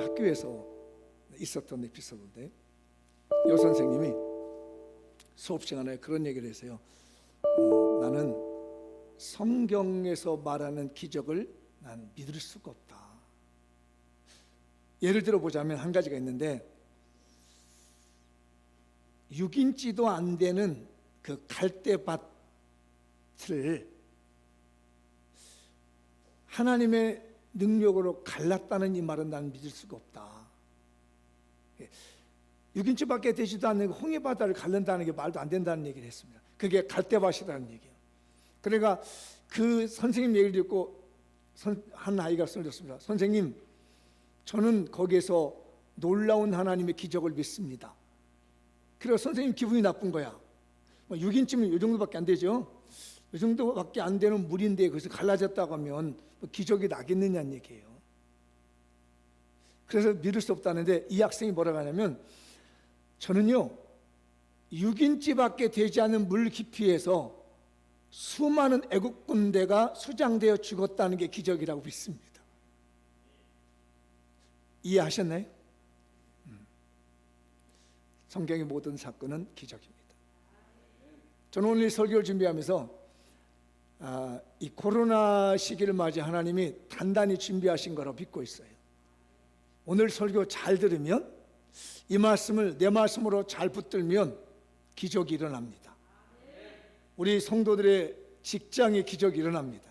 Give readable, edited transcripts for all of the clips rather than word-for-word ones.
학교에서 있었던 에피소드인데, 여 선생님이 수업 시간에 그런 얘기를 했어요. 나는 성경에서 말하는 기적을 난 믿을 수가 없다. 예를 들어 보자면 한 가지가 있는데, 6인치도 안 되는 그 갈대밭을 하나님의 능력으로 갈랐다는 이 말은 나는 믿을 수가 없다. 6인치밖에 되지도 않는 홍해바다를 갈른다는 게 말도 안 된다는 얘기를 했습니다. 그게 갈대밭이라는 얘기예요. 그러니까 그 선생님 얘기를 듣고 한 아이가 써줬습니다. 선생님, 저는 거기에서 놀라운 하나님의 기적을 믿습니다. 그래서 선생님 기분이 나쁜 거야. 6인치면 이 정도밖에 안 되죠. 이 정도밖에 안 되는 물인데 그래서 갈라졌다고 하면 기적이 나겠느냐는 얘기예요. 그래서 믿을 수 없다는데, 이 학생이 뭐라고 하냐면, 저는요 6인치밖에 되지 않은 물 깊이에서 수많은 애국 군대가 수장되어 죽었다는 게 기적이라고 믿습니다. 이해하셨나요? 성경의 모든 사건은 기적입니다. 저는 오늘 설교를 준비하면서 이 코로나 시기를 맞이 하나님이 단단히 준비하신 거라고 믿고 있어요. 오늘 설교 잘 들으면, 이 말씀을 내 말씀으로 잘 붙들면 기적이 일어납니다. 우리 성도들의 직장에 기적이 일어납니다.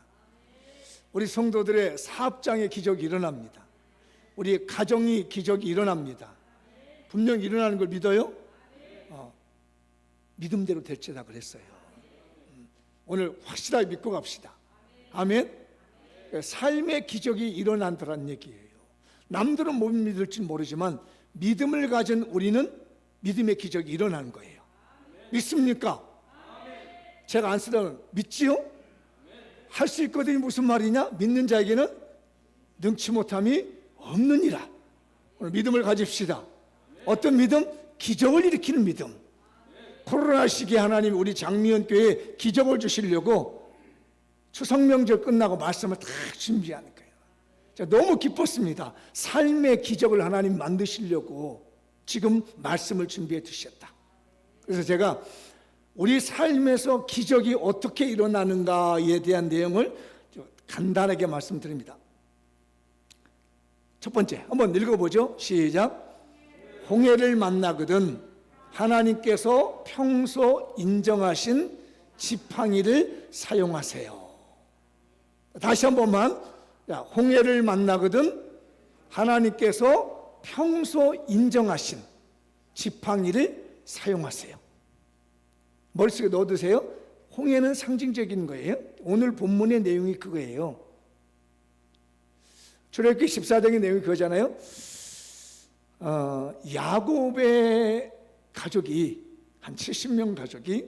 우리 성도들의 사업장에 기적이 일어납니다. 우리 가정이 기적이 일어납니다. 분명히 일어나는 걸 믿어요? 믿음대로 될지다 그랬어요. 오늘 확실하게 믿고 갑시다. 아멘. 삶의 기적이 일어난다는 얘기예요. 남들은 못 믿을지 모르지만 믿음을 가진 우리는 믿음의 기적이 일어나는 거예요. 믿습니까? 제가 안 쓰다가 믿지요? 할 수 있거든요. 무슨 말이냐? 믿는 자에게는 능치 못함이 없느니라. 오늘 믿음을 가집시다. 어떤 믿음? 기적을 일으키는 믿음. 코로나 시기에 하나님 우리 장미연 교회에 기적을 주시려고 추석 명절 끝나고 말씀을 다 준비하는 거예요. 제가 너무 기뻤습니다. 삶의 기적을 하나님 만드시려고 지금 말씀을 준비해 두셨다. 그래서 제가 우리 삶에서 기적이 어떻게 일어나는가에 대한 내용을 간단하게 말씀드립니다. 첫 번째, 한번 읽어보죠. 시작. 홍해를 만나거든 하나님께서 평소 인정하신 지팡이를 사용하세요. 다시 한 번만. 홍해를 만나거든 하나님께서 평소 인정하신 지팡이를 사용하세요. 머릿속에 넣어두세요. 홍해는 상징적인 거예요. 오늘 본문의 내용이 그거예요. 출애굽기 14장의 내용이 그거잖아요. 야곱의 가족이 한 70명 가족이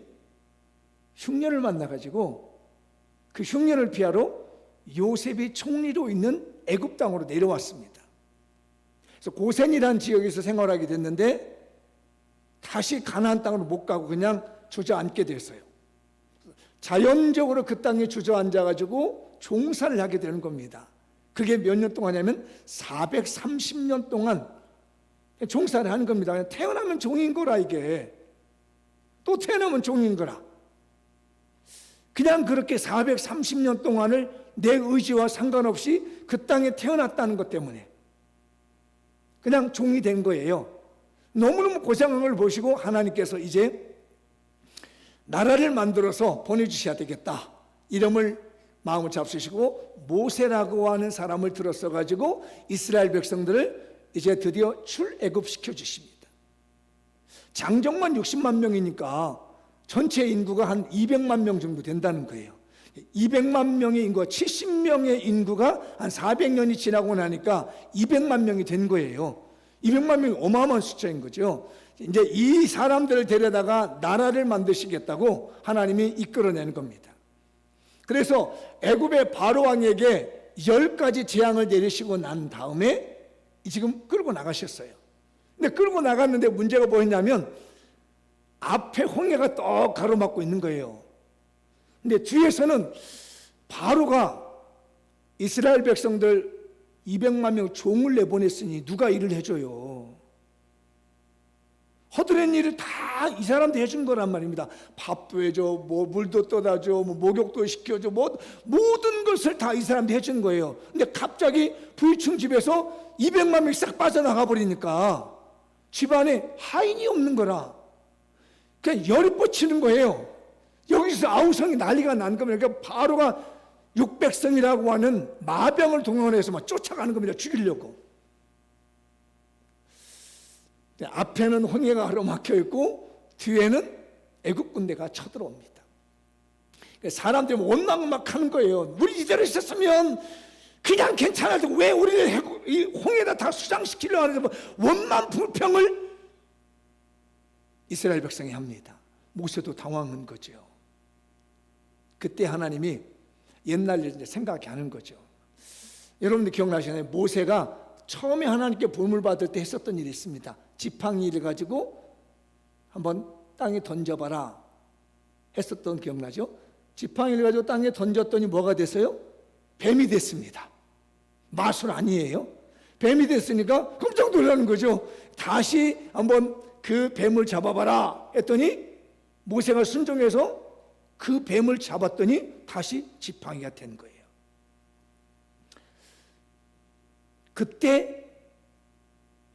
흉년을 만나가지고 그 흉년을 피하러 요셉이 총리로 있는 애굽 땅으로 내려왔습니다. 그래서 고센이라는 지역에서 생활하게 됐는데 다시 가나안 땅으로 못 가고 그냥 주저앉게 됐어요. 자연적으로 그 땅에 주저앉아가지고 종사를 하게 되는 겁니다. 그게 몇 년 동안이냐면 430년 동안 종사를 하는 겁니다. 태어나면 종인 거라, 이게. 또 태어나면 종인 거라. 그냥 그렇게 430년 동안을 내 의지와 상관없이 그 땅에 태어났다는 것 때문에 그냥 종이 된 거예요. 너무너무 고생한 걸 보시고 하나님께서 이제 나라를 만들어서 보내주셔야 되겠다. 이름을 마음을 잡수시고 모세라고 하는 사람을 들었어 가지고 이스라엘 백성들을 이제 드디어 출애굽시켜 주십니다. 장정만 60만 명이니까 전체 인구가 한 200만 명 정도 된다는 거예요. 200만 명의 인구가 70명의 인구가 한 400년이 지나고 나니까 200만 명이 된 거예요. 200만 명이 어마어마한 숫자인 거죠. 이제 이 사람들을 데려다가 나라를 만드시겠다고 하나님이 이끌어내는 겁니다. 그래서 애굽의 바로 왕에게 10가지 재앙을 내리시고 난 다음에 지금 끌고 나가셨어요. 근데 끌고 나갔는데 문제가 뭐였냐면 앞에 홍해가 떡 가로막고 있는 거예요. 근데 뒤에서는 바로가 이스라엘 백성들 200만 명 종을 내보냈으니 누가 일을 해줘요? 허드렛 일을 다 이 사람도 해준 거란 말입니다. 밥도 해줘, 뭐 물도 떠다 줘, 뭐 목욕도 시켜줘, 뭐 모든 것을 다 이 사람도 해준 거예요. 근데 갑자기 부유층 집에서 200만 명이 싹 빠져나가 버리니까 집안에 하인이 없는 거라. 그냥 열이 뻗치는 거예요. 여기서 아우성이 난리가 난 겁니다. 그러니까 바로가 600성이라고 하는 마병을 동원해서 막 쫓아가는 겁니다. 죽이려고. 앞에는 홍해가 가로막혀 있고 뒤에는 애국 군대가 쳐들어옵니다. 사람들이 원망 막 하는 거예요. 우리 이대로 있었으면 그냥 괜찮아도 왜 우리를 이 홍해에다 다 수장시키려고 하는데 원망 불평을 이스라엘 백성이 합니다. 모세도 당황한 거죠. 그때 하나님이 옛날 일 생각이 하는 거죠. 여러분들 기억나시나요? 모세가 처음에 하나님께 보물 받을 때 했었던 일이 있습니다. 지팡이를 가지고 한번 땅에 던져봐라 했었던 기억나죠? 지팡이를 가지고 땅에 던졌더니 뭐가 됐어요? 뱀이 됐습니다. 마술 아니에요? 뱀이 됐으니까 깜짝 놀라는 거죠. 다시 한번 그 뱀을 잡아봐라 했더니 모세가 순종해서 그 뱀을 잡았더니 다시 지팡이가 된 거예요. 그때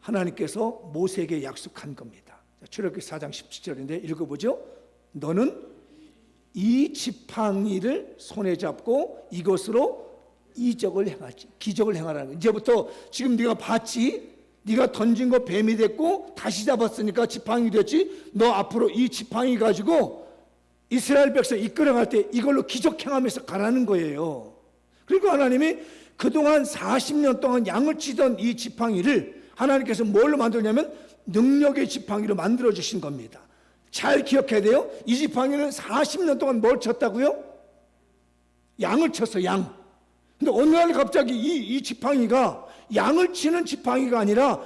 하나님께서 모세에게 약속한 겁니다. 출애굽기 4장 17절인데 읽어보죠. 너는 이 지팡이를 손에 잡고 이것으로 이적을 행하지, 기적을 행하라는 거예요. 이제부터 지금 네가 봤지? 네가 던진 거 뱀이 됐고 다시 잡았으니까 지팡이 됐지? 너 앞으로 이 지팡이 가지고 이스라엘 백성 이끌어갈 때 이걸로 기적 행하면서 가라는 거예요. 그리고 하나님이 그동안 40년 동안 양을 치던 이 지팡이를 하나님께서 뭘로 만들냐면 능력의 지팡이로 만들어 주신 겁니다. 잘 기억해야 돼요. 이 지팡이는 40년 동안 뭘 쳤다고요? 양을 쳤어, 양. 근데 어느 날 갑자기 이 지팡이가 양을 치는 지팡이가 아니라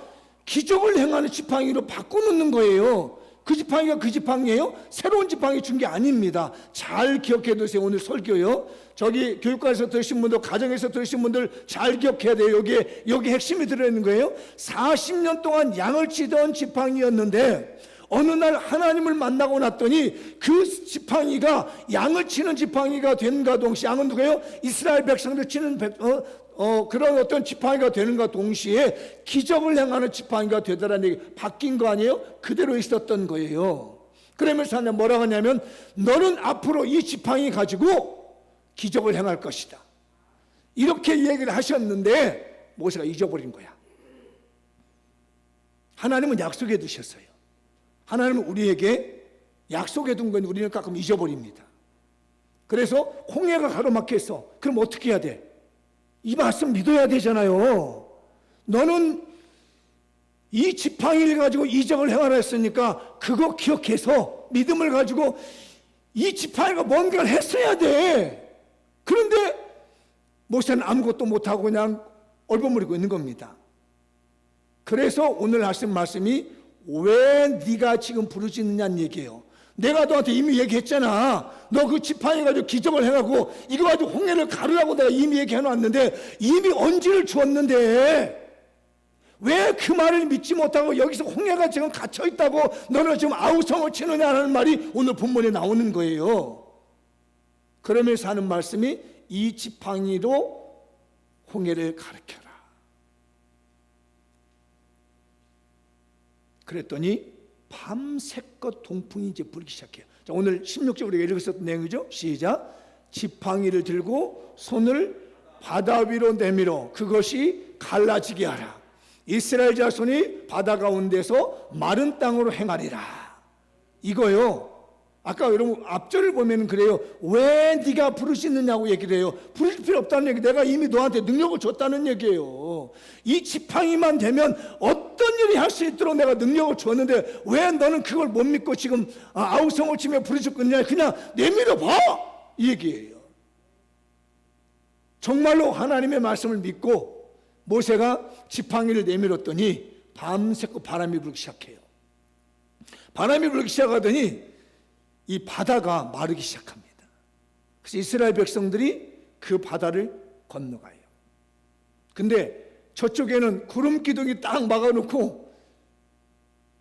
기적을 행하는 지팡이로 바꿔놓는 거예요. 그 지팡이가 그 지팡이예요? 새로운 지팡이 준 게 아닙니다. 잘 기억해 두세요. 오늘 설교요. 저기 교육관에서 들으신 분들, 가정에서 들으신 분들 잘 기억해야 돼요. 여기 핵심이 들어있는 거예요. 40년 동안 양을 치던 지팡이였는데 어느 날 하나님을 만나고 났더니 그 지팡이가 양을 치는 지팡이가 된가 동시에, 양은 누구예요? 이스라엘 백성들 치는 그런 어떤 지팡이가 되는가 동시에 기적을 행하는 지팡이가 되더라는 얘기, 바뀐 거 아니에요? 그대로 있었던 거예요. 그러면서 하나님 뭐라고 하냐면 너는 앞으로 이 지팡이 가지고 기적을 행할 것이다. 이렇게 얘기를 하셨는데 모세가 잊어버린 거야. 하나님은 약속해 두셨어요. 하나님은 우리에게 약속해 둔 건 우리는 가끔 잊어버립니다. 그래서 홍해가 가로막혀 있어. 그럼 어떻게 해야 돼? 이 말씀 믿어야 되잖아요. 너는 이 지팡이를 가지고 이적을 행하라 했으니까 그거 기억해서 믿음을 가지고 이 지팡이가 뭔가를 했어야 돼. 그런데 모세는 아무것도 못하고 그냥 얼버무리고 있는 겁니다. 그래서 오늘 하신 말씀이 왜 네가 지금 부르짖느냐는 얘기예요. 내가 너한테 이미 얘기했잖아. 너 그 지팡이 가지고 기적을 해가고 이거 가지고 홍해를 가르라고 내가 이미 얘기해놨는데 이미 언지를 주었는데 왜 그 말을 믿지 못하고 여기서 홍해가 지금 갇혀있다고 너는 지금 아우성을 치느냐는 말이 오늘 본문에 나오는 거예요. 그러면서 하는 말씀이 이 지팡이로 홍해를 가르쳐라. 그랬더니 밤새껏 동풍이 이제 불기 시작해요. 자, 오늘 16절 우리가 읽었었던 내용이죠. 시작. 지팡이를 들고 손을 바다 위로 내밀어 그것이 갈라지게 하라. 이스라엘 자손이 바다 가운데서 마른 땅으로 행하리라. 이거요. 아까 여러분 앞절을 보면 그래요. 왜 네가 부르짖느냐고 얘기를 해요. 부를 필요 없다는 얘기. 내가 이미 너한테 능력을 줬다는 얘기예요. 이 지팡이만 되면 어떤 일이 할 수 있도록 내가 능력을 줬는데 왜 너는 그걸 못 믿고 지금 아우성을 치며 부르짖느냐. 그냥 내밀어 봐. 이 얘기예요. 정말로 하나님의 말씀을 믿고 모세가 지팡이를 내밀었더니 밤새고 바람이 불기 시작해요. 바람이 불기 시작하더니 이 바다가 마르기 시작합니다. 그래서 이스라엘 백성들이 그 바다를 건너가요. 근데 저쪽에는 구름 기둥이 딱 막아놓고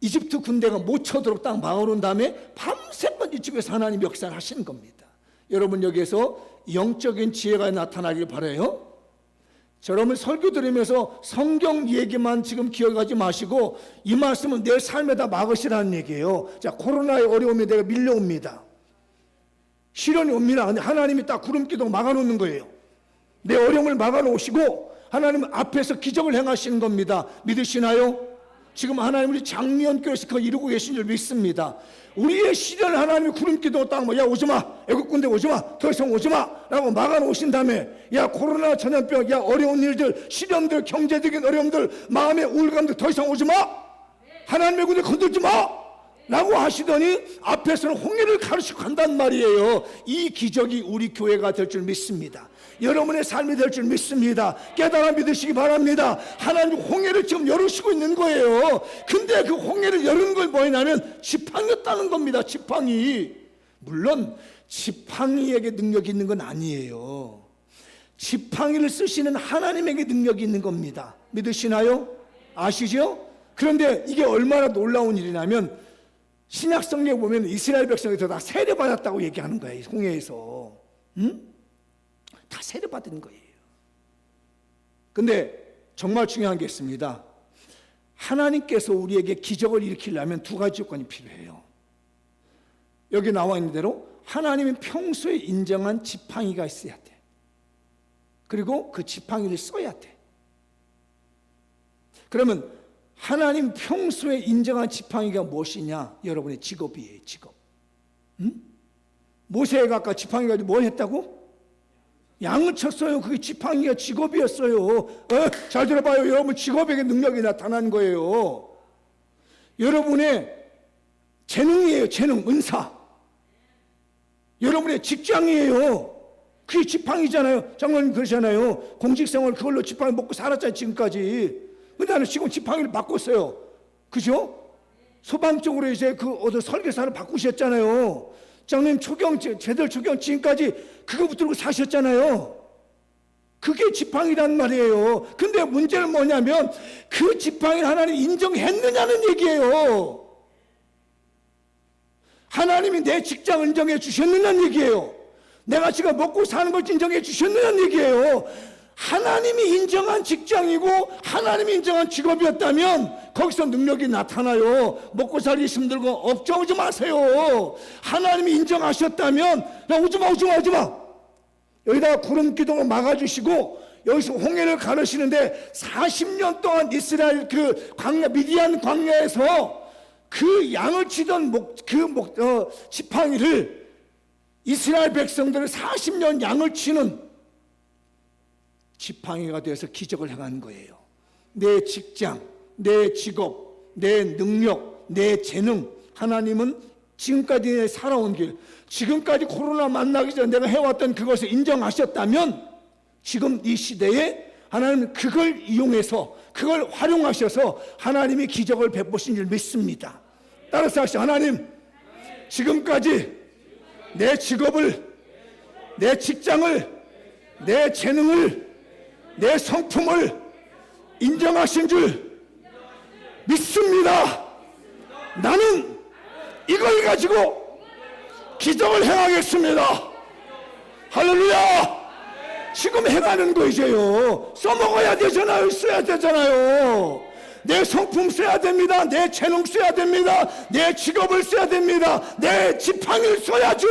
이집트 군대가 못 쳐도록 딱 막아놓은 다음에 밤새껏 이쪽에서 하나님 역사를 하시는 겁니다. 여러분 여기에서 영적인 지혜가 나타나길 바라요. 여러분 설교 들으면서 성경 얘기만 지금 기억하지 마시고 이 말씀은 내 삶에다 막으시라는 얘기예요. 자, 코로나의 어려움이 내가 밀려옵니다. 시련이 옵니다. 근데 하나님이 딱 구름기둥 막아놓는 거예요. 내 어려움을 막아놓으시고 하나님 앞에서 기적을 행하시는 겁니다. 믿으시나요? 지금 하나님 우리 장미연교회에서 그거 이루고 계신 줄 믿습니다. 우리의 시련을 하나님이 구름기둥 딱 야 오지마, 애국 군대 오지마, 더 이상 오지마 라고 막아놓으신 다음에 야 코로나 전염병, 야 어려운 일들, 시련들, 경제적인 어려움들, 마음의 우울감들 더 이상 오지마, 하나님의 군대 건들지마 라고 하시더니 앞에서는 홍해를 가르치고 간단 말이에요. 이 기적이 우리 교회가 될 줄 믿습니다. 여러분의 삶이 될 줄 믿습니다. 깨달아 믿으시기 바랍니다. 하나님 홍해를 지금 열으시고 있는 거예요. 근데 그 홍해를 열은 걸 뭐냐면 지팡이였다는 겁니다. 지팡이. 물론 지팡이에게 능력이 있는 건 아니에요. 지팡이를 쓰시는 하나님에게 능력이 있는 겁니다. 믿으시나요? 아시죠? 그런데 이게 얼마나 놀라운 일이냐면 신약 성경에 보면 이스라엘 백성이 다 세례받았다고 얘기하는 거예요. 홍해에서. 다 세례받은 거예요. 근데 정말 중요한 게 있습니다. 하나님께서 우리에게 기적을 일으키려면 두 가지 조건이 필요해요. 여기 나와 있는 대로 하나님이 평소에 인정한 지팡이가 있어야 돼. 그리고 그 지팡이를 써야 돼. 그러면 하나님 평소에 인정한 지팡이가 무엇이냐? 여러분의 직업이에요. 직업. 모세가 아까 지팡이 가지고 뭘 했다고? 양을 쳤어요. 그게 지팡이가 직업이었어요. 잘 들어봐요. 여러분 직업에게 능력이 나타난 거예요. 여러분의 재능이에요. 재능, 은사. 여러분의 직장이에요. 그게 지팡이잖아요. 장로님 그러잖아요. 공직생활 그걸로 지팡이 먹고 살았잖아요. 지금까지. 근데 나는 지금 지팡이를 바꿨어요. 그죠? 소방 쪽으로 이제 어디 설계사를 바꾸셨잖아요. 장로님 제들 초경 지금까지 그거 붙들고 사셨잖아요. 그게 지팡이란 말이에요. 근데 문제는 뭐냐면 그 지팡이를 하나님 인정했느냐는 얘기예요. 하나님이 내 직장을 인정해 주셨느냐는 얘기예요. 내가 지금 먹고 사는 걸 인정해 주셨느냐는 얘기예요. 하나님이 인정한 직장이고 하나님이 인정한 직업이었다면 거기서 능력이 나타나요. 먹고 살기 힘들고 업종하지 마세요. 하나님이 인정하셨다면 야 오지마 여기다가 구름 기둥을 막아주시고 여기서 홍해를 가르시는데 40년 동안 이스라엘 그 광야 미디안 광야에서 그 양을 치던 지팡이를 이스라엘 백성들을 40년 양을 치는 지팡이가 되어서 기적을 행한 거예요. 내 직장, 내 직업, 내 능력, 내 재능, 하나님은 지금까지 살아온 길, 지금까지 코로나 만나기 전에 내가 해왔던 그것을 인정하셨다면 지금 이 시대에 하나님은 그걸 이용해서 그걸 활용하셔서 하나님이 기적을 베푸신 줄 믿습니다. 따라서 하시죠. 하나님, 지금까지 내 직업을, 내 직장을, 내 재능을, 내 성품을 인정하신 줄 믿습니다. 나는 이걸 가지고 기적을 행하겠습니다. 할렐루야. 지금 행하는 거 이제요. 써먹어야 되잖아요. 써야 되잖아요. 내 성품 써야 됩니다. 내 재능 써야 됩니다. 내 직업을 써야 됩니다. 내 지팡이를 써야죠.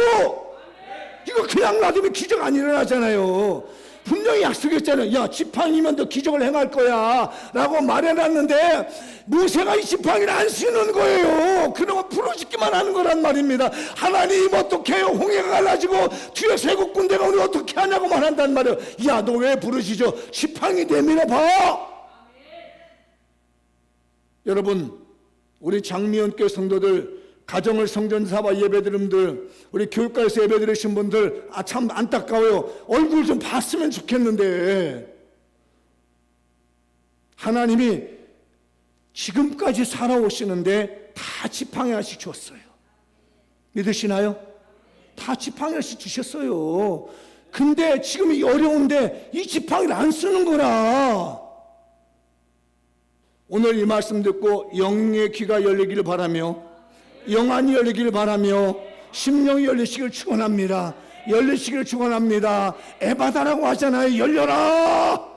이거 그냥 놔두면 기적 안 일어나잖아요. 분명히 약속했잖아요. 야 지팡이면 너 기적을 행할 거야 라고 말해놨는데 모세가 이 지팡이를 안 쓰는 거예요. 그놈은 부르짖기만 하는 거란 말입니다. 하나님 어떻게 해요? 홍해가 갈라지고 뒤에 세국 군대가 우리 어떻게 하냐고 말한단 말이에요. 야 너 왜 부르짖어? 지팡이 내밀어 봐. 여러분 우리 장미연교회 성도들, 가정을 성전사와 예배드림들, 우리 교육가에서 예배드리신 분들 참 안타까워요. 얼굴 좀 봤으면 좋겠는데 하나님이 지금까지 살아오시는데 다 지팡이 하나씩 줬어요. 믿으시나요? 다 지팡이 하나씩 주셨어요. 근데 지금 이 어려운데 이 지팡이를 안 쓰는 거라. 오늘 이 말씀 듣고 영의 귀가 열리기를 바라며, 영안이 열리기를 바라며, 심령이 열리시기를 축원합니다. 열리시기를 축원합니다. 에바다라고 하잖아요. 열려라.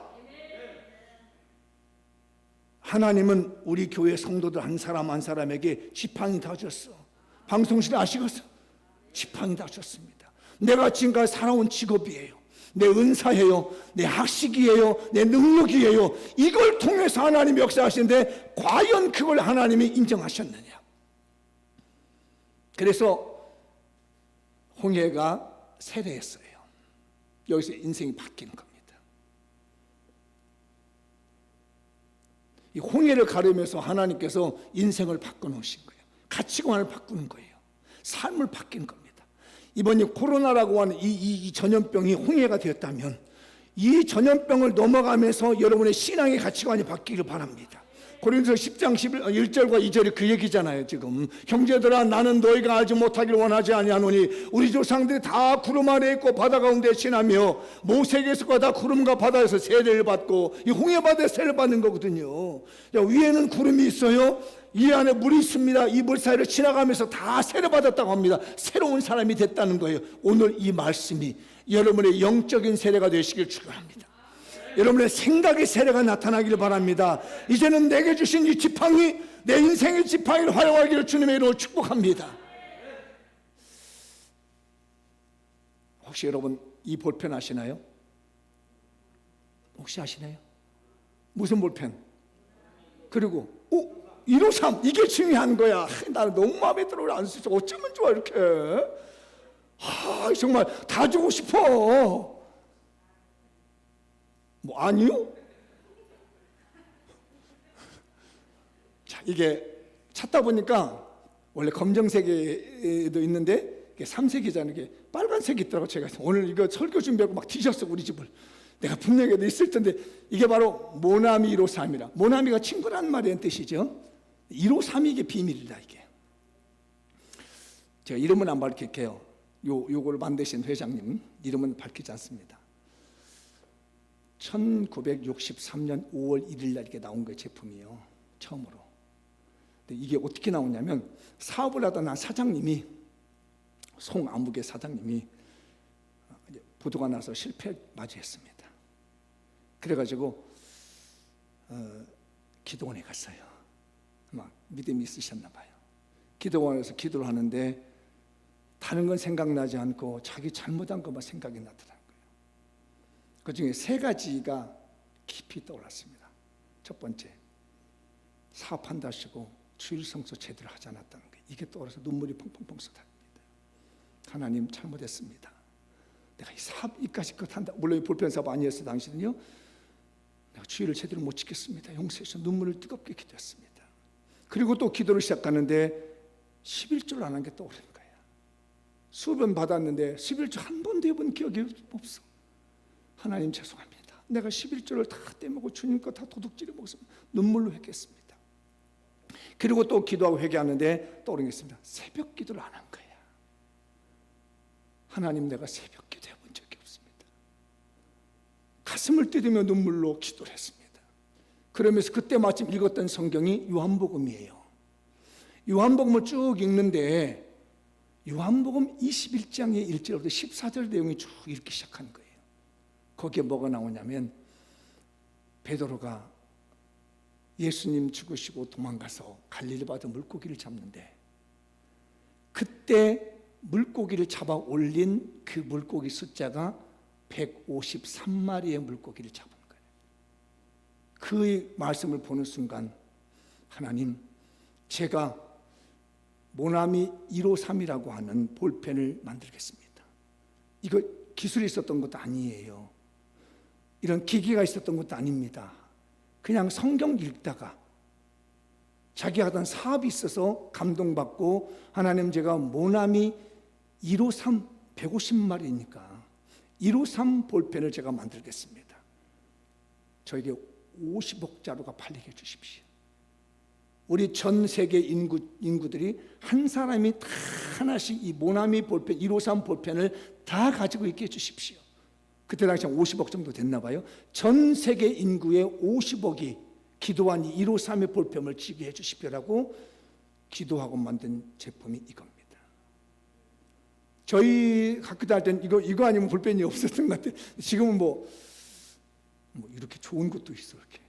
하나님은 우리 교회 성도들 한 사람 한 사람에게 지팡이 다 줬어. 방송실에 아시겠어? 지팡이 다 줬습니다. 내가 지금까지 살아온 직업이에요. 내 은사예요. 내 학식이에요. 내 능력이에요. 이걸 통해서 하나님이 역사하시는데 과연 그걸 하나님이 인정하셨느냐? 그래서 홍해가 세례했어요. 여기서 인생이 바뀌는 겁니다. 이 홍해를 가르면서 하나님께서 인생을 바꿔놓으신 거예요. 가치관을 바꾸는 거예요. 삶을 바뀌는 겁니다. 이번에 코로나라고 하는 이 전염병이 홍해가 되었다면 이 전염병을 넘어가면서 여러분의 신앙의 가치관이 바뀌기를 바랍니다. 고린도서 10장 1절과 2절이 그 얘기잖아요. 지금 형제들아, 나는 너희가 알지 못하기를 원하지 아니하노니 우리 조상들이 다 구름 아래 있고 바다 가운데 지나며 모세에게서가 다 구름과 바다에서 세례를 받고 이 홍해 바다에 세례를 받는 거거든요. 위에는 구름이 있어요. 이 안에 물이 있습니다. 이 물 사이를 지나가면서 다 세례 받았다고 합니다. 새로운 사람이 됐다는 거예요. 오늘 이 말씀이 여러분의 영적인 세례가 되시길 축원합니다. 여러분의 생각의 세례가 나타나기를 바랍니다. 이제는 내게 주신 이 지팡이, 내 인생의 지팡이를 활용하기를 주님의 이름으로 축복합니다. 혹시 여러분 이 볼펜 아시나요? 혹시 아시나요? 무슨 볼펜? 그리고 153 이게 중요한 거야. 나는 너무 마음에 들어. 안 쓰죠. 어쩌면 좋아 이렇게. 정말 다 주고 싶어. 뭐 아니요? 자, 이게 찾다 보니까 원래 검정색에도 있는데 이게 삼색이잖아요. 이게 빨간색이 있더라고. 제가 오늘 이거 설교 준비하고 막 뒤졌어 우리 집을. 내가 분명히 있을 텐데 이게 바로 모나미 153이라. 모나미가 친구란 말이라는 뜻이죠. 153이 이게 비밀이다 이게. 제가 이름은 안 밝힐게요. 요걸 만드신 회장님 이름은 밝히지 않습니다. 1963년 5월 1일 날 이게 나온 거예요. 제품이요. 처음으로. 근데 이게 어떻게 나오냐면 사업을 하던 한 사장님이 송아무개 사장님이 부도가 나서 실패 맞이했습니다. 그래가지고 기도원에 갔어요. 막 믿음이 있으셨나 봐요. 기도원에서 기도를 하는데 다른 건 생각나지 않고 자기 잘못한 것만 생각이 나더라고요. 그 중에 3가지가 깊이 떠올랐습니다. 첫 번째, 사업한다시고 주일 성수 제대로 하지 않았다는 거예요. 이게 떠올라서 눈물이 펑펑펑 쏟아집니다. 하나님 잘못했습니다. 내가 이 사업 이까지 끝한다. 물론 이 볼펜 사업 아니었어요. 당시는요. 내가 주일을 제대로 못 지켰습니다. 용서해서 눈물을 뜨겁게 기도했습니다. 그리고 또 기도를 시작하는데 11조를 안 한 게 떠오르는 거예요. 수업은 받았는데 11조 한 번도 해본 기억이 없어. 하나님 죄송합니다. 내가 11조를 다 떼먹고 주님 거 다 도둑질해 먹었습니다. 눈물로 회개했습니다. 그리고 또 기도하고 회개하는데 떠오르는 게 있습니다. 새벽 기도를 안 한 거예요. 하나님, 내가 새벽 기도해 본 적이 없습니다. 가슴을 뜯으며 눈물로 기도를 했습니다. 그러면서 그때 마침 읽었던 성경이 요한복음이에요. 요한복음을 쭉 읽는데 요한복음 21장의 1절부터 14절 내용이 쭉 읽기 시작하는 거예요. 거기에 뭐가 나오냐면 베드로가 예수님 죽으시고 도망가서 갈릴리 바다 물고기를 잡는데 그때 물고기를 잡아 올린 그 물고기 숫자가 153마리의 물고기를 잡은 거예요. 그 말씀을 보는 순간 하나님, 제가 모나미 153이라고 하는 볼펜을 만들겠습니다. 이거 기술이 있었던 것도 아니에요. 이런 기기가 있었던 것도 아닙니다. 그냥 성경 읽다가 자기 하던 사업이 있어서 감동받고 하나님, 제가 모나미 153 150마리니까 153 볼펜을 제가 만들겠습니다. 저에게 50억 자루가 팔리게 해주십시오. 우리 전 세계 인구들이 한 사람이 다 하나씩 이 모나미 볼펜 153 볼펜을 다 가지고 있게 해주십시오. 그때 당시 50억 정도 됐나 봐요. 전 세계 인구의 50억이 기도한 153의 볼펜을 지게 해주십시오라고 기도하고 만든 제품이 이겁니다. 저희 학교 다닐 때는 이거 아니면 볼펜이 없었던 것 같아요. 지금은 뭐 이렇게 좋은 것도 있어. 이렇게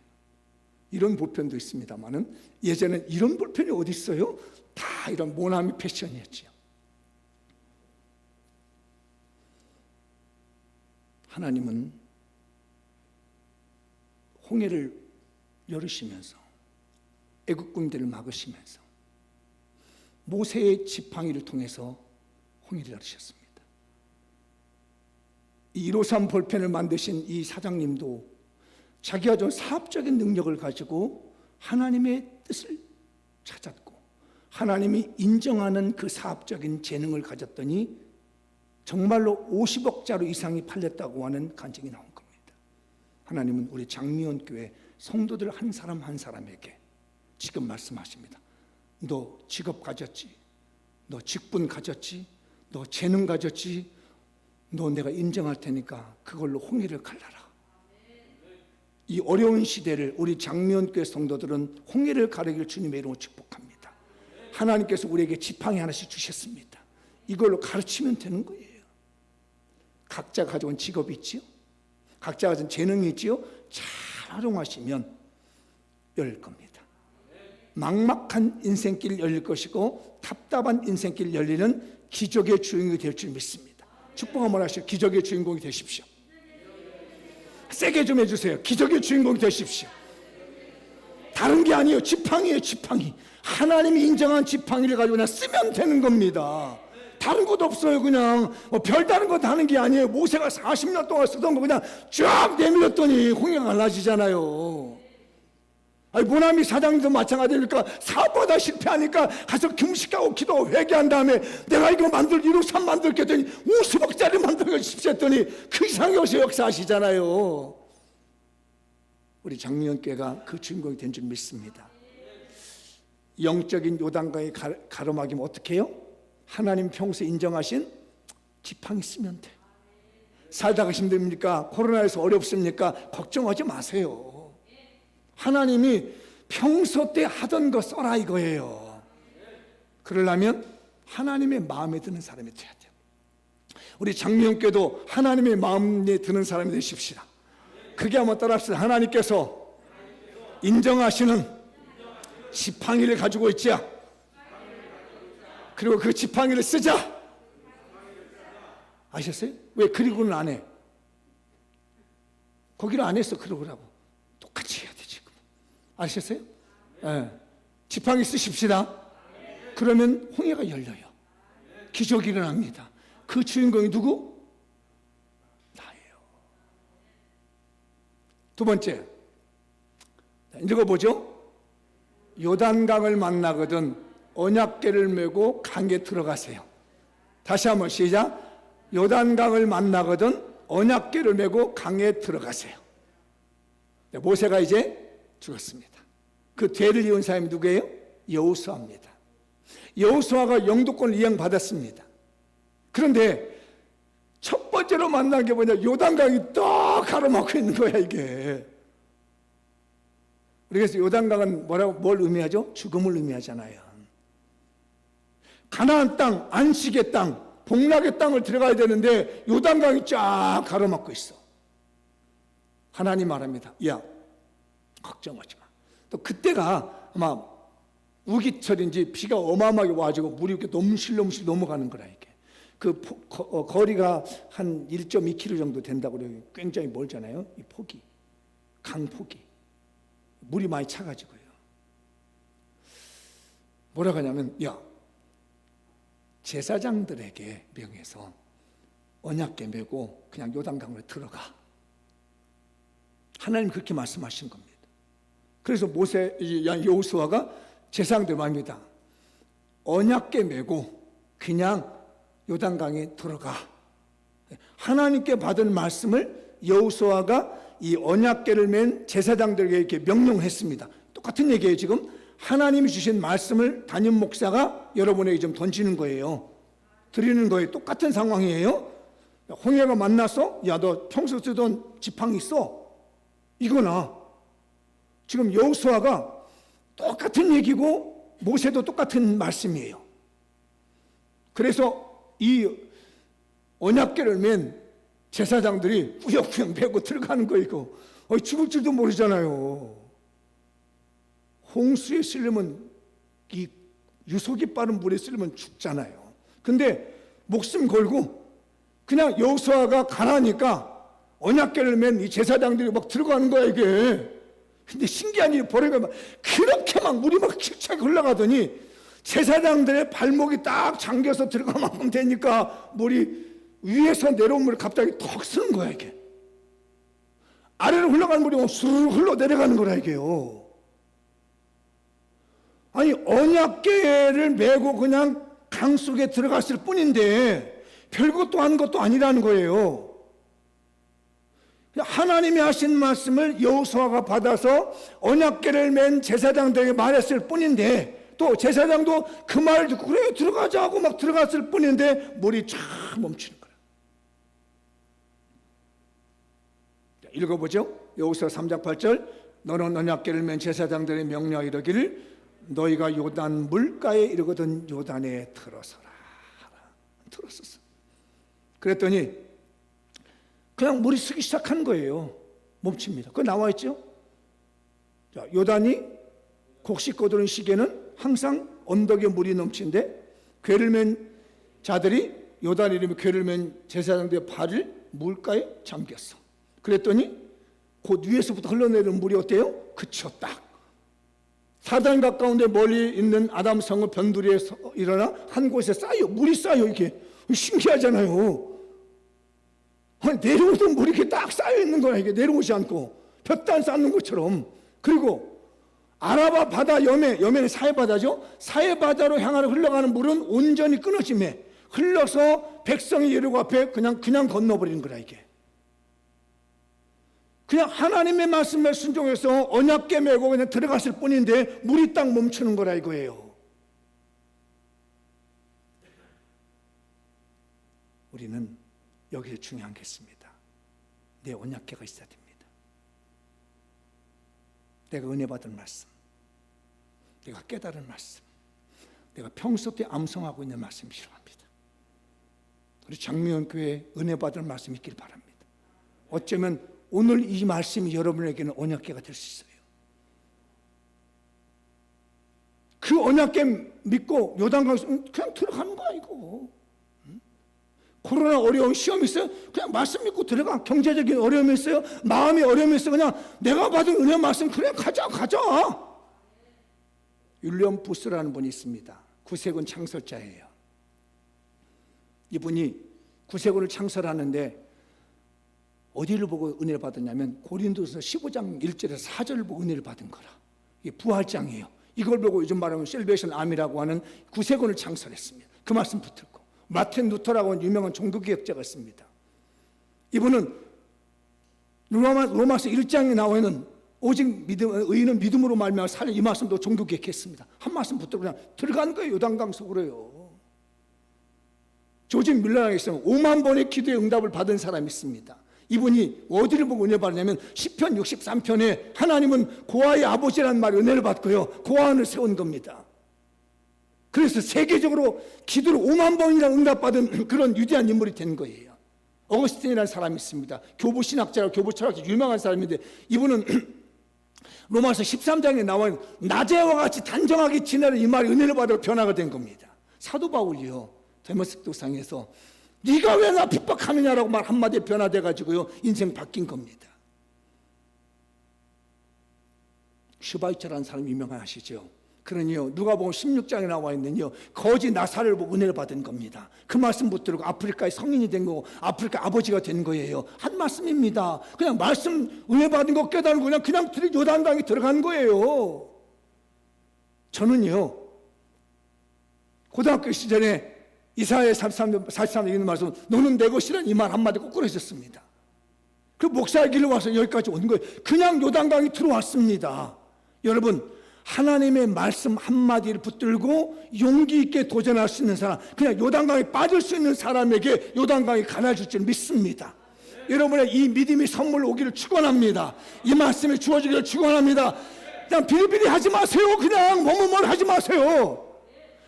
이런 볼펜도 있습니다만은 예전에는 이런 볼펜이 어디 있어요? 다 이런 모나미 패션이었지요. 하나님은 홍해를 열으시면서 애국 군대를 막으시면서 모세의 지팡이를 통해서 홍해를 열으셨습니다. 이 153 볼펜을 만드신 이 사장님도 자기가 좀 사업적인 능력을 가지고 하나님의 뜻을 찾았고 하나님이 인정하는 그 사업적인 재능을 가졌더니 정말로 50억짜리 이상이 팔렸다고 하는 간증이 나온 겁니다. 하나님은 우리 장미원 교회 성도들 한 사람 한 사람에게 지금 말씀하십니다. 너 직업 가졌지? 너 직분 가졌지? 너 재능 가졌지? 너 내가 인정할 테니까 그걸로 홍해를 갈라라. 이 어려운 시대를 우리 장미원 교회 성도들은 홍해를 가르기를 주님의 이름으로 축복합니다. 하나님께서 우리에게 지팡이 하나씩 주셨습니다. 이걸로 가르치면 되는 거예요. 각자 가져온 직업이 있지요. 각자 가진 재능이 있지요. 잘 활용하시면 열릴 겁니다. 막막한 인생길 열릴 것이고 답답한 인생길 열리는 기적의 주인공이 될 줄 믿습니다. 축복 한번 하시죠. 기적의 주인공이 되십시오. 세게 좀 해주세요. 기적의 주인공이 되십시오. 다른 게 아니에요. 지팡이에요. 지팡이. 하나님이 인정한 지팡이를 가지고 그냥 쓰면 되는 겁니다. 다른 것도 없어요. 그냥 별다른 거 하는 게 아니에요. 모세가 40년 동안 쓰던 거 그냥 쫙 내밀었더니 홍해가 갈라지잖아요. 아니, 모나미 사장님도 마찬가지니까 사업보다 실패하니까 가서 금식하고 기도하고 회개한 다음에 내가 이거 153 만들게 했더니 50억짜리 만들고 싶어 했더니 그 이상이 어서 역사하시잖아요. 우리 장미연교회가 그 주인공이 된 줄 믿습니다. 영적인 요단강에 가로막이면 어떻게 해요? 하나님 평소에 인정하신 지팡이 쓰면 돼. 살다가 힘듭니까? 코로나에서 어렵습니까? 걱정하지 마세요. 하나님이 평소 때 하던 거 써라 이거예요. 그러려면 하나님의 마음에 드는 사람이 돼야 돼요. 우리 장미영교도 하나님의 마음에 드는 사람이 되십시다. 그게 한번 따라합시다. 하나님께서 인정하시는 지팡이를 가지고 있자. 그리고 그 지팡이를 쓰자. 아셨어요? 왜 그리고는 안 해? 거기를 안 했어. 그러라고. 똑같이 해야 돼 지금. 아셨어요? 네. 지팡이 쓰십시다. 그러면 홍해가 열려요. 기적이 일어납니다. 그 주인공이 누구? 나예요. 두 번째, 읽어보죠. 요단강을 만나거든 언약궤를 메고 강에 들어가세요. 다시 한번 시작. 요단강을 만나거든 언약궤를 메고 강에 들어가세요. 모세가 이제 죽었습니다. 그 뒤를 이은 사람이 누구예요? 여호수아입니다. 여호수아가 영도권을 이양받았습니다. 그런데 첫 번째로 만난 게 뭐냐? 요단강이 또 가로막고 있는 거야 이게. 그래서 요단강은 뭘 의미하죠? 죽음을 의미하잖아요. 가나안 땅, 안식의 땅, 복락의 땅을 들어가야 되는데 요단강이 쫙 가로막고 있어. 하나님 말합니다. 야, 걱정하지 마. 또 그때가 아마 우기철인지 비가 어마어마하게 와가지고 물이 이렇게 넘실넘실 넘어가는 거라 이게. 그 거리가 한 1.2km 정도 된다고 그래요. 굉장히 멀잖아요. 이 폭이, 강폭이. 물이 많이 차가지고요. 뭐라고 하냐면, 야, 제사장들에게 명해서 언약궤 메고 그냥 요단강으로 들어가. 하나님 그렇게 말씀하신 겁니다. 그래서 여호수아가 제사장들 말입니다. 언약궤 메고 그냥 요단강에 들어가. 하나님께 받은 말씀을 여호수아가 이 언약궤를 맨 제사장들에게 이렇게 명령했습니다. 똑같은 얘기예요. 지금 하나님이 주신 말씀을 담임 목사가 여러분에게 좀 던지는 거예요. 드리는 거예요. 똑같은 상황이에요. 홍해가 만나서 야, 너 평소 쓰던 지팡이 써. 이거나 지금 여호수아가 똑같은 얘기고 모세도 똑같은 말씀이에요. 그래서 이 언약궤를 맨 제사장들이 꾸역꾸역 메고 들어가는 거 이거 죽을 줄도 모르잖아요. 홍수에 쓸려면 이 유속이 빠른 물에 쓸려면 죽잖아요. 근데 목숨 걸고 그냥 여호수아가 가라니까 언약궤를 맨 이 제사장들이 막 들어가는 거야 이게. 근데 신기한 일이 벌어가 그렇게 막 물이 막 킥차게 흘러가더니 제사장들의 발목이 딱 잠겨서 들어갈 만큼 되니까 물이 위에서 내려온 물이 갑자기 턱 쓰는 거야 이게. 아래로 흘러가는 물이 쑥 흘러 내려가는 거라 이게요. 아니 언약궤를 메고 그냥 강 속에 들어갔을 뿐인데 별것도 한 것도 아니라는 거예요. 하나님이 하신 말씀을 여호수아가 받아서 언약궤를 맨 제사장들에게 말했을 뿐인데 또 제사장도 그 말을 듣고 그래 들어가자 하고 막 들어갔을 뿐인데 물이 쫙 멈추는 거예요. 읽어보죠. 여호수아 3장 8절 너는 언약궤를 맨 제사장들의 명령하 이르기를 너희가 요단 물가에 이르거든 요단에 들어서라. 들었었어. 그랬더니 그냥 물이 쓰기 시작한 거예요. 멈춥니다. 그거 나와 있죠. 자, 요단이 곡식 거두는 시기에는 항상 언덕에 물이 넘치는데 궤를 맨 자들이 요단 이름의 궤를 맨 제사장들의 발을 물가에 잠겼어. 그랬더니 곧 위에서부터 흘러내리는 물이 어때요? 그쳤다. 사단 가까운데 멀리 있는 아담 성읍 변두리에 일어나 한 곳에 쌓여 물이 쌓여 이렇게 신기하잖아요. 아니, 내려오던 물이 이렇게 딱 쌓여 있는 거야. 이게 내려오지 않고 볕단 쌓는 것처럼. 그리고 아라바 바다 여매는 사해바다죠. 사해바다로 향하여 흘러가는 물은 온전히 끊어짐에 흘러서 백성이 예리고 앞에 그냥 건너버리는 거라 이게. 그냥 하나님의 말씀에 순종해서 언약궤 메고 그냥 들어갔을 뿐인데 물이 딱 멈추는 거라 이거예요. 우리는 여기서 중요한 게 있습니다. 내 언약궤가 있어야 됩니다. 내가 은혜 받은 말씀, 내가 깨달은 말씀, 내가 평소 때 암송하고 있는 말씀이 필요합니다. 우리 장미원교회에 은혜 받은 말씀이 있길 바랍니다. 어쩌면 오늘 이 말씀이 여러분에게는 언약궤가 될 수 있어요. 그 언약궤 믿고 요단강 그냥 들어가는 거야 이거. 코로나 어려운 시험이 있어요? 그냥 말씀 믿고 들어가. 경제적인 어려움이 있어요? 마음이 어려움이 있어요? 그냥 내가 받은 은혜 말씀 그래 가자. 윌리엄 부스라는 분이 있습니다. 구세군 창설자예요. 이분이 구세군을 창설하는데 어디를 보고 은혜를 받았냐면 고린도서 15장 1절에서 4절을 보고 은혜를 받은 거라. 이게 부활장이에요. 이걸 보고 요즘 말하면 셀베이션 아미라고 하는 구세군을 창설했습니다. 그 말씀 붙들고 마틴 루터라고 하는 유명한 종교개혁자가 있습니다. 이분은 로마서 1장에 나와 있는 오직 의인은 믿음으로 말미암아 살려 이 말씀도 종교개혁했습니다. 한 말씀 붙들고 그냥 들어간 거예요. 요단강 속으로요. 조지 밀러라고 있으면 5만 번의 기도의 응답을 받은 사람이 있습니다. 이분이 어디를 보고 은혜 받느냐면 시편 63편에 하나님은 고아의 아버지라는 말 은혜를 받고요. 고아원을 세운 겁니다. 그래서 세계적으로 기도를 5만 번이나 응답받은 그런 위대한 인물이 된 거예요. 어거스틴이라는 사람이 있습니다. 교부 신학자로 교부 철학자 유명한 사람인데 이분은 로마서 13장에 나와 있는 낮에와 같이 단정하게 지내는 이 말이 은혜를 받아 변화가 된 겁니다. 사도 바울이요. 데마스크 도상에서 네가 왜 나 핍박하느냐라고 말 한마디에 변화돼 가지고요. 인생 바뀐 겁니다. 슈바이처라는 사람 유명하시죠. 그러니요 누가복음 16장에 나와 있는요 거지 나사를 보고 은혜를 받은 겁니다. 그 말씀 붙들고 아프리카의 성인이 된 거고 아프리카 아버지가 된 거예요. 한 말씀입니다. 그냥 말씀 은혜 받은 거 깨달은 거 그냥 요단강에 들어간 거예요. 저는요 고등학교 시절에 이사야 43장 있는 말씀 너는 내 것이란 이 말 한마디 거꾸로 했었습니다. 그 목사의 길로 와서 여기까지 온 거예요. 그냥 요단강에 들어왔습니다. 여러분 하나님의 말씀 한마디를 붙들고 용기 있게 도전할 수 있는 사람, 그냥 요단강에 빠질 수 있는 사람에게 요단강이 가라질 줄 믿습니다. 여러분의 이 믿음이 선물로 오기를 축원합니다. 이 말씀이 주어지기를 축원합니다. 그냥 비리비리 하지 마세요. 그냥 뭐뭐뭘 하지 마세요.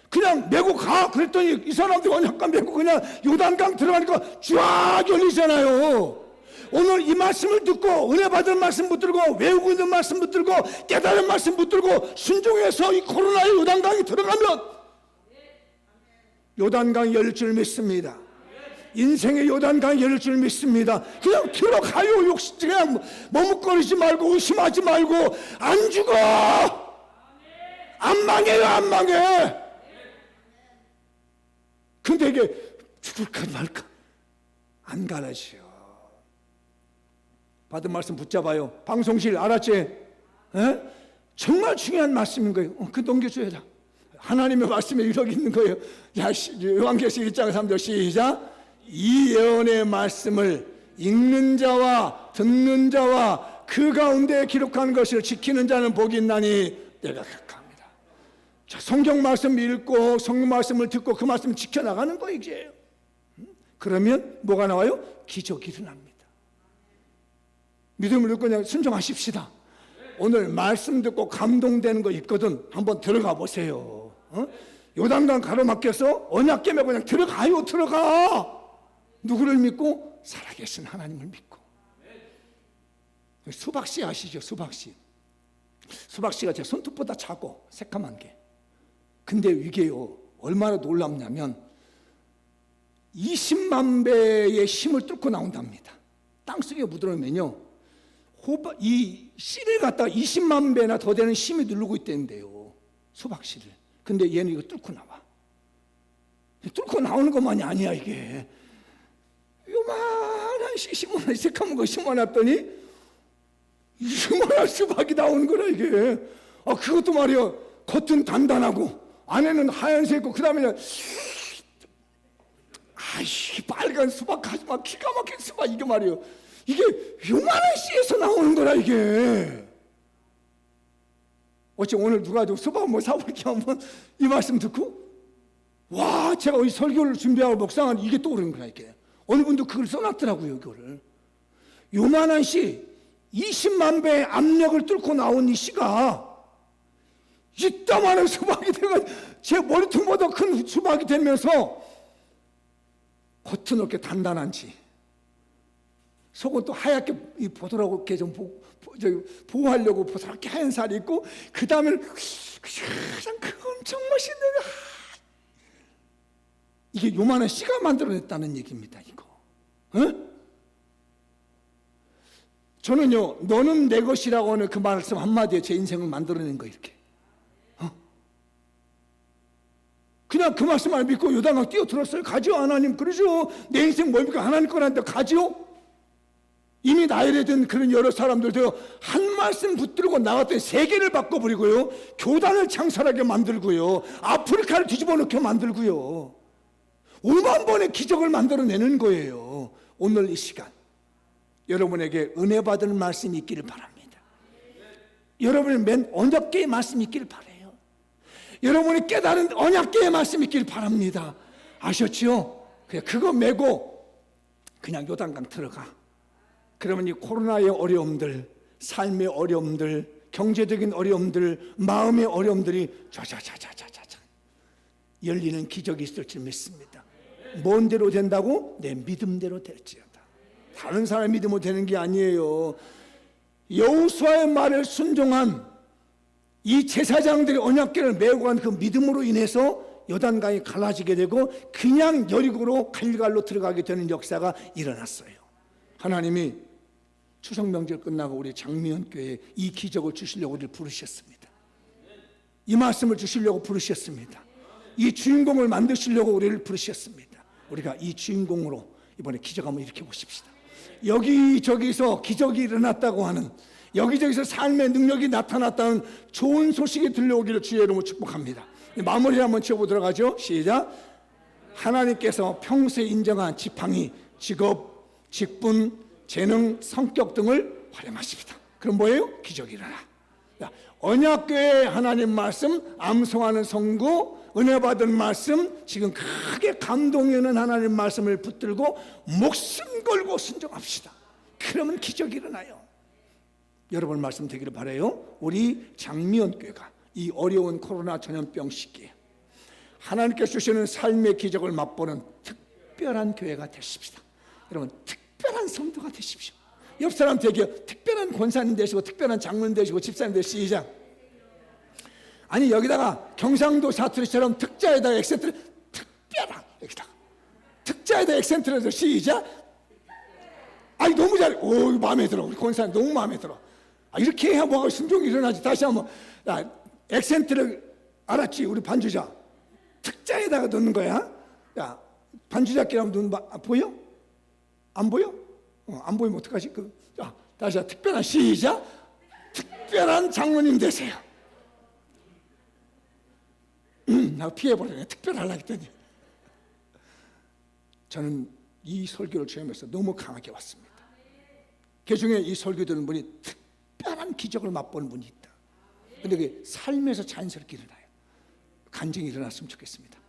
그냥 메고 가. 그랬더니 이 사람들 언약궤 메고 그냥 요단강 들어가니까 쫙 열리잖아요. 오늘 이 말씀을 듣고 은혜 받은 말씀 붙들고 외우고 있는 말씀 붙들고 깨달은 말씀 붙들고 순종해서 이 코로나의 요단강이 들어가면 요단강이 열릴 줄 믿습니다. 인생의 요단강이 열릴 줄 믿습니다. 그냥 들어가요. 욕심 그냥 머뭇거리지 말고 의심하지 말고 안 죽어. 안 망해요. 안 망해. 근데 이게 죽을까 말까 안 가라지요. 받은 말씀 붙잡아요. 방송실 알았지? 에? 정말 중요한 말씀인 거예요. 그 넘겨줘야 돼. 하나님의 말씀에 이렇게 있는 거예요. 야, 요한계시록 1장 3절 시작. 이 예언의 말씀을 읽는 자와 듣는 자와 그 가운데 기록한 것을 지키는 자는 복이 있나니 내가 기록합니다. 자, 성경 말씀 읽고 성경 말씀을 듣고 그 말씀을 지켜나가는 거 이게요. 그러면 뭐가 나와요? 기적이 일어납니다. 믿음을 듣고 그냥 순종하십시다. 오늘 말씀 듣고 감동되는 거 있거든. 한번 들어가 보세요. 요단강 가로막혀서 언약궤 메고 그냥 들어가요. 들어가. 누구를 믿고? 살아계신 하나님을 믿고. 수박씨 아시죠? 수박씨. 수박씨가 제 손톱보다 작고 새까만 게. 근데 이게요 얼마나 놀랍냐면 20만 배의 힘을 뚫고 나온답니다. 땅속에 묻어놓으면요 이 씨를 갖다가 20만 배나 더 되는 힘이 누르고 있다는데요. 수박씨를. 근데 얘는 이거 뚫고 나와. 뚫고 나오는 것만이 아니야. 이게 요만한 심어놨 새까만 거 심어놨더니 요만한 수박이 나오는 거라 이게. 그것도 말이야 겉은 단단하고 안에는 하얀색이고 그 다음에 빨간 수박 하지마 기가 막힌 수박 이게 말이야. 이게 요만한 씨에서 나오는 거라 이게. 어째 오늘 누가 수박 뭐 사볼게 하면 이 말씀 듣고 와 제가 이 설교를 준비하고 묵상한 이게 떠오르는 거야 이게. 어느 분도 그걸 써놨더라고요 이거를. 요만한 씨 20만 배의 압력을 뚫고 나온 이 씨가 이따만한 수박이 돼가지고 제 머리통보다 큰 수박이 되면서 겉은 어떻게 단단한지 속은 또 하얗게 보드라고 이렇게 좀 보호하려고 보드랍게 하얀 살이 있고 그 다음에 그냥 그 엄청 멋있는 이게 요만한 씨가 만들어냈다는 얘기입니다 이거. 저는요 너는 내 것이라고 하는 그 말씀 한마디에 제 인생을 만들어낸 거 이렇게. 그냥 그 말씀 안 믿고 요단강 뛰어들었어요. 가지요 하나님. 그러죠. 내 인생 뭡니까? 하나님 거란데 가지요. 이미 나열된 그런 여러 사람들도 한 말씀 붙들고 나갔더니 세계를 바꿔버리고요 교단을 창설하게 만들고요 아프리카를 뒤집어 놓게 만들고요 5만 번의 기적을 만들어내는 거예요. 오늘 이 시간 여러분에게 은혜 받은 말씀이 있기를 바랍니다. 여러분의 맨 언약궤의 말씀이 있기를 바라요. 여러분이 깨달은 언약궤의 말씀이 있길 바랍니다. 아셨지요? 그거 메고 그냥 요단강 들어가. 그러면 이 코로나의 어려움들, 삶의 어려움들, 경제적인 어려움들, 마음의 어려움들이 자자자자자자 열리는 기적이 있을 줄 믿습니다. 뭔 대로 된다고? 내 믿음대로 될지어다. 다른 사람 믿음으로 되는 게 아니에요. 여호수아의 말을 순종한 이 제사장들이 언약궤를 메고 간 그 믿음으로 인해서 요단강이 갈라지게 되고 그냥 여리고로 갈갈로 들어가게 되는 역사가 일어났어요. 하나님이 추석 명절 끝나고 우리 장미연 교회에 이 기적을 주시려고 우리를 부르셨습니다. 이 말씀을 주시려고 부르셨습니다. 이 주인공을 만드시려고 우리를 부르셨습니다. 우리가 이 주인공으로 이번에 기적 한번 일으켜 보십시다. 여기저기서 기적이 일어났다고 하는 여기저기서 삶의 능력이 나타났다는 좋은 소식이 들려오기를 주의 이름으로 축복합니다. 마무리 한번 지어보도록 하죠. 시작. 하나님께서 평소에 인정한 지팡이, 직업, 직분, 재능, 성격 등을 활용하십니다. 그럼 뭐예요? 기적이 일어나. 언약궤의 하나님 말씀, 암송하는 성구, 은혜 받은 말씀, 지금 크게 감동이 오는 하나님 말씀을 붙들고 목숨 걸고 순종합시다. 그러면 기적이 일어나요. 여러분 말씀드리기를 바라요. 우리 장미연 교회가 이 어려운 코로나 전염병 시기에 하나님께서 주시는 삶의 기적을 맛보는 특별한 교회가 되십시다. 여러분 특별한 성도가 되십시오. 옆 사람들에게 특별한 권사님 되시고 특별한 장로님 되시고 집사님 되시고 시작. 아니 여기다가 경상도 사투리처럼 특자에다가 액센트를 특별한 여기다가 특자에다 액센트를 해서 시작. 아니 너무 잘해. 오 마음에 들어. 우리 권사님 너무 마음에 들어. 이렇게 해야 뭐가 순종이 일어나지. 다시 한번 액센트를 알았지. 우리 반주자 특자에다가 넣는 거야. 야 반주자끼리 하면 눈 보여? 안 보여? 안 보이면 어떡하지? 다시 특별한 시작. 특별한 장로님 되세요. 나 피해버리네. 특별하려고 했더니. 저는 이 설교를 주하면서 너무 강하게 왔습니다. 그 중에 이 설교 듣는 분이 특별한 기적을 맛보는 분이 있다. 근데 그게 삶에서 자연스럽게 일어나요. 간증이 일어났으면 좋겠습니다.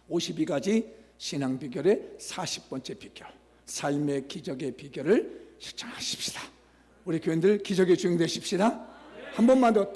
52가지 신앙 비결의 40번째 비결, 삶의 기적의 비결을 실천하십시다. 우리 교인들 기적의 주인 되십시다. 한 번만 더